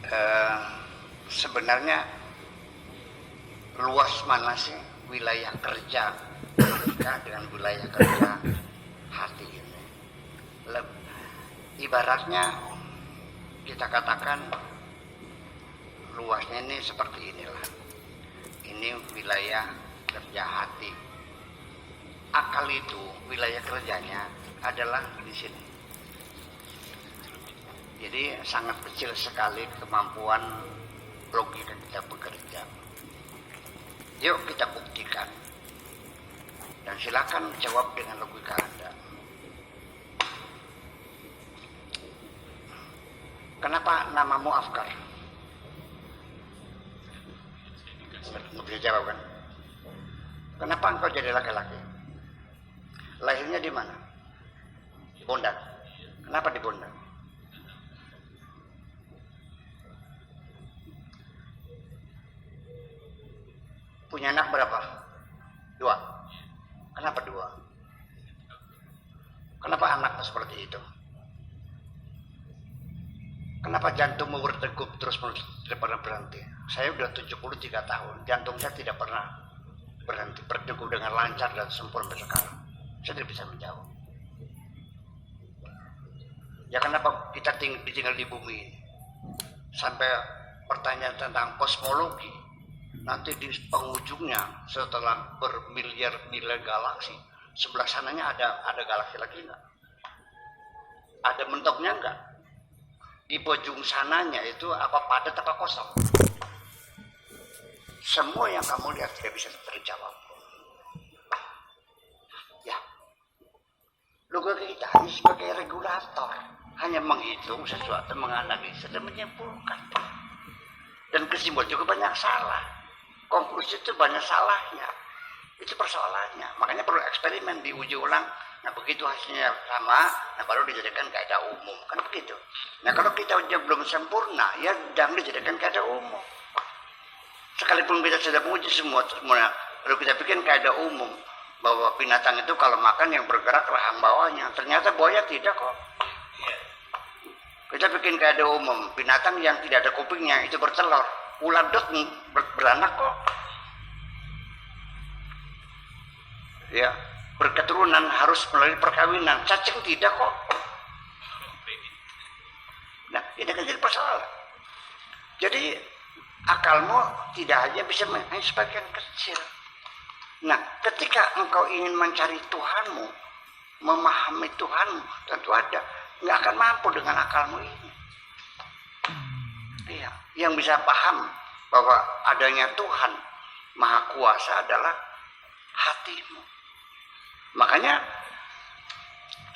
eh, sebenarnya luas mana sih wilayah kerja logika dengan wilayah kerja hati ini? Ibaratnya kita katakan luasnya ini seperti inilah. Ini wilayah kerja hati. Akal itu wilayah kerjanya adalah di sini. Jadi sangat kecil sekali kemampuan logika kita bekerja. Yuk kita buktikan. Dan silakan jawab dengan logika Anda. Kenapa namamu Afkar? Nggak bisa jawab kan? Kenapa engkau jadi laki-laki? Lahirnya di mana? Bondan. Kenapa di Bondan? Punya anak berapa? 2. Kenapa 2? Kenapa anaknya seperti itu? Kenapa jantungmu berdegup terus-menerus tidak pernah berhenti? Saya sudah 73 tahun, jantung saya tidak pernah berhenti, berdegup dengan lancar dan sempurna sampai sekarang. Saya tidak bisa menjawab. Ya kenapa kita tinggal di bumi ini? Sampai pertanyaan tentang kosmologi. Nanti di penghujungnya setelah bermiliar-miliar galaksi, sebelah sananya ada galaksi lagi enggak? Ada mentoknya enggak? Di ujung sananya itu apa padat apa kosong? Semua yang kamu lihat tidak bisa terjawab. Ya, logika kita hanya sebagai regulator, hanya menghitung sesuatu, menganalisa dan menyimpulkan. Dan kesimpulan juga banyak salah. Konklusi itu banyak salahnya. Itu persoalannya. Makanya perlu eksperimen, diuji ulang. Nah begitu hasilnya sama, nah baru dijadikan kaidah umum. Kan begitu. Nah kalau kita belum sempurna, ya jangan dijadikan kaidah umum. Sekalipun kita sudah menguji semua, lalu kita bikin kaidah umum bahwa binatang itu kalau makan yang bergerak rahang bawahnya. Ternyata buaya tidak kok. Kita bikin kaidah umum, binatang yang tidak ada kupingnya itu bertelur. Ular dot beranak kok. Ya, berketurunan harus melalui perkawinan. Cacing tidak kok. Nah, ini kan jadi persoalan. Jadi akalmu tidak hanya bisa hanya sebagian kecil. Nah, ketika engkau ingin mencari Tuhanmu, memahami Tuhanmu, tentu ada nggak akan mampu dengan akalmu ini. Iya, yang bisa paham bahwa adanya Tuhan Maha Kuasa adalah hatimu. Makanya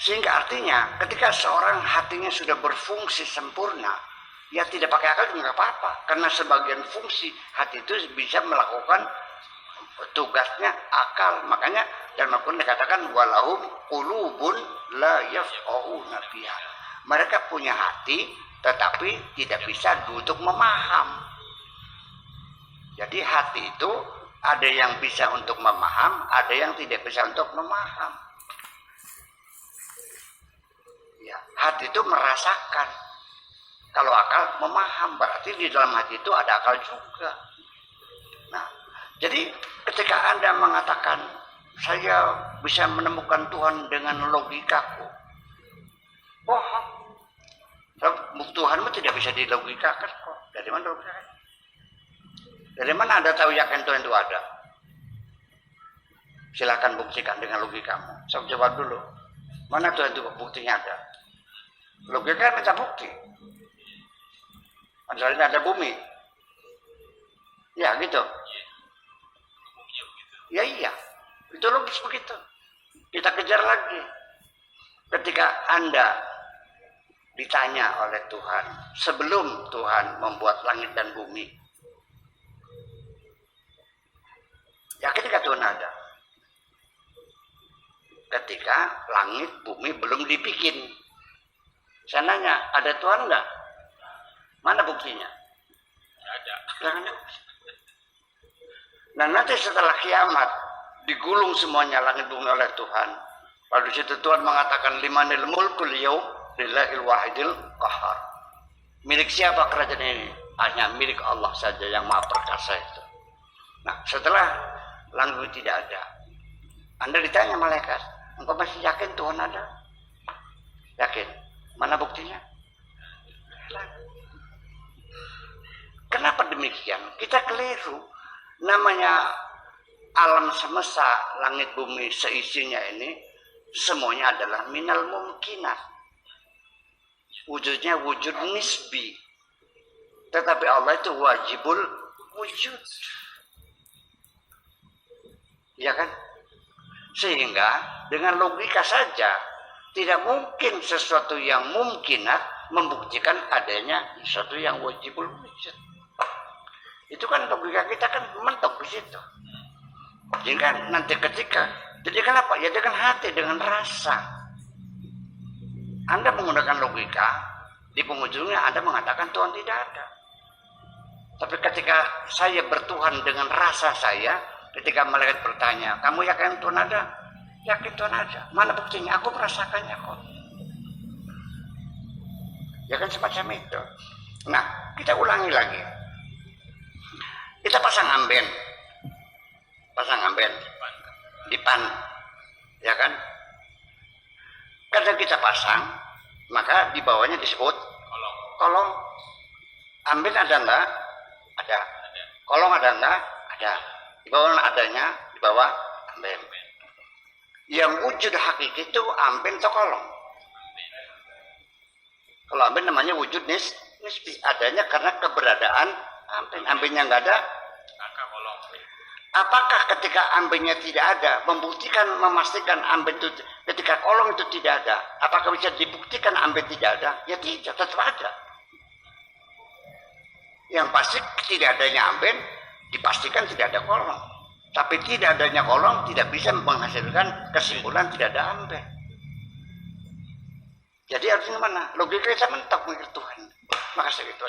sehingga artinya ketika seorang hatinya sudah berfungsi sempurna, ya tidak pakai akal juga nggak apa-apa, karena sebagian fungsi hati itu bisa melakukan tugasnya akal. Makanya dalam Al-Quran dikatakan walahum qulubun la yafqahuna biha. Mereka punya hati tetapi tidak bisa untuk memaham. Jadi hati itu ada yang bisa untuk memaham, ada yang tidak bisa untuk memaham. Ya, hati itu merasakan. Kalau akal memaham, berarti di dalam hati itu ada akal juga. Nah, jadi ketika Anda mengatakan saya bisa menemukan Tuhan dengan logikaku, bohong. Tuhanmu tidak bisa dilogikakan kok. Dari mana logikakan? Dari mana Anda tahu yakin Tuhan itu ada? Silakan buktikan dengan logikamu. Saya jawab dulu. Mana Tuhan itu buktinya ada? Logika minta bukti. Misalnya ada bumi. Ya gitu. Ya iya. Itu logis begitu. Kita kejar lagi. Ketika Anda ditanya oleh Tuhan sebelum Tuhan membuat langit dan bumi, yakin gak Tuhan ada? Ketika langit bumi belum dibikin, saya nanya, ada Tuhan nggak? Mana buktinya? Ada. Nah nanti setelah kiamat digulung semuanya langit bumi oleh Tuhan. Lalu di situ Tuhan mengatakan limanil mulkul yaum lillahil wahidil qahar. Milik siapa kerajaan ini? hanya milik Allah saja yang maha perkasa itu. Nah, setelah langit tidak ada, Anda ditanya malaikat, engkau masih yakin Tuhan ada? Yakin? Mana buktinya? Kenapa demikian? Kita keliru. Namanya alam semesta, langit bumi seisinya ini semuanya adalah minal mumkinat. Wujudnya wujud nisbi. Tetapi Allah itu wajibul wujud. Ya kan? Sehingga dengan logika saja tidak mungkin sesuatu yang mumkinat membuktikan adanya sesuatu yang wajibul wujud. Itu kan logika kita kan mentok di situ. Sehingga nanti ketika, jadi kenapa? Ya dengan hati, dengan rasa. Anda menggunakan logika, di penghujungnya Anda mengatakan Tuhan tidak ada. Tapi ketika saya bertuhan dengan rasa saya, ketika malaikat bertanya, kamu yakin Tuhan ada? Yakin Tuhan ada. Mana buktinya? Aku merasakannya kok. Ya kan semacam itu. Nah, kita ulangi lagi. Kita pasang amben dipan, ya kan? Karena kita pasang, maka di bawahnya disebut kolong. Amben ada enggak? Ada. Kolong ada enggak? Ada. Di bawah adanya, di bawah amben. Yang wujud hakiki itu amben atau kolong? Kalau amben namanya wujud nisbi, adanya karena keberadaan amben. Ambennya enggak ada, apakah ketika ambennya tidak ada membuktikan, memastikan amben itu, ketika kolong itu tidak ada, apakah bisa dibuktikan amben tidak ada? Ya tidak, tetap ada. Yang pasti tidak adanya amben dipastikan tidak ada kolong. Tapi tidak adanya kolong tidak bisa menghasilkan kesimpulan tidak ada amben. Jadi artinya mana? Logika kita mentok mikir Tuhan. Makasih gitu.